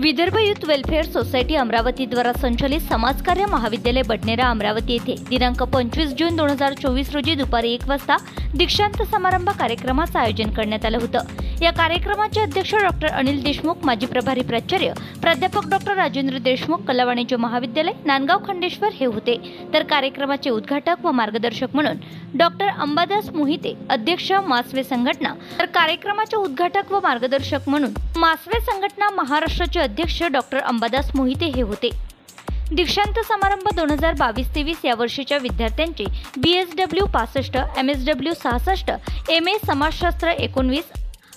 Vidarbha youth welfare society Amravati द्वारा संचालित समाजकार्य महाविद्यालय बडनेरा अमरावती येथे दिनांक 25 जून 2024 रोजी दुपारी 1 वाजता दीक्षांत समारंभ कार्यक्रमाचे आयोजन करण्यात आले होते। या कार्यक्रमाचे अध्यक्ष डॉक्टर अनिल देशमुख, माजी प्रभारी प्राचार्य प्राध्यापक डॉक्टर राजेंद्र देशमुख, कला वाणिज्य महाविद्यालय नांदगाव खंडेश्वर हे होते। तर कार्यक्रमाचे उद्घाटक व मार्गदर्शक म्हणून डॉक्टर अंबादास मोहिते, अध्यक्ष मासवे संघटना, तर कार्यक्रमाचे उद्घाटक व मार्गदर्शक म्हणून मासवे संघटना महाराष्ट्राचे अध्यक्ष डॉक्टर अंबादास मोहिते हे होते। दीक्षांत समारंभ 2022-23 या वर्षीच्या विद्यार्थ्यांचे BSW 65, MSW 66, MA समाजशास्त्र 19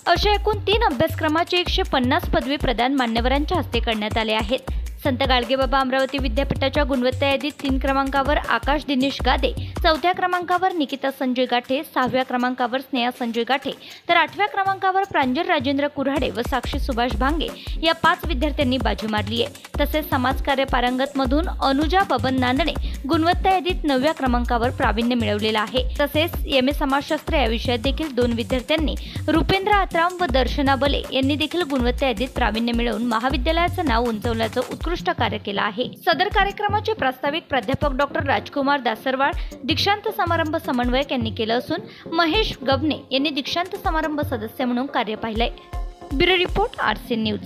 अशा एकूण 3 अभ्यासक्रमाचे 150 पदवी प्रदान मान्यवरांच्या हस्ते करण्यात आले आहेत। संत गाडगेबाबा अमरावती विद्यापीठाच्या गुणवत्ता यादीत 3 क्रमांकावर आकाश दिनेश गादे, 4थ्या क्रमांकावर निकिता संजय गाठे, 6व्या क्रमांकावर स्नेहा संजय गाठे, तर 8व्या क्रमांकावर प्रांजल राजेंद्र कुऱ्हाडे व साक्षी सुभाष भांगे या 5 विद्यार्थ्यांनी बाजी मारली आहे। तसेच समाजकार्य पारंगत मधून अनुजा बबन नांदणे गुणवत्ता यादीत 9व्या क्रमांकावर प्रावीण्य मिळवलेला आहे। तसेच MA समाजशास्त्र या विषयात देखील 2 विद्यार्थ्यांनी रुपेंद्र आत्राम व दर्शना बले यांनी देखील गुणवत्ता यादीत प्रावीण्य मिळवून महाविद्यालयाचे नाव उंचावण्याचं उत्कृष्ट कार्य केले आहे। सदर कार्यक्रमाचे प्रास्ताविक प्राध्यापक डॉक्टर राजकुमार दासरवाड, दीक्षांत समारंभ समन्वयक यांनी केले असून महेश गबने यांनी दीक्षांत समारंभ सदस्य म्हणून कार्य पाहिले। Bureau report RC news.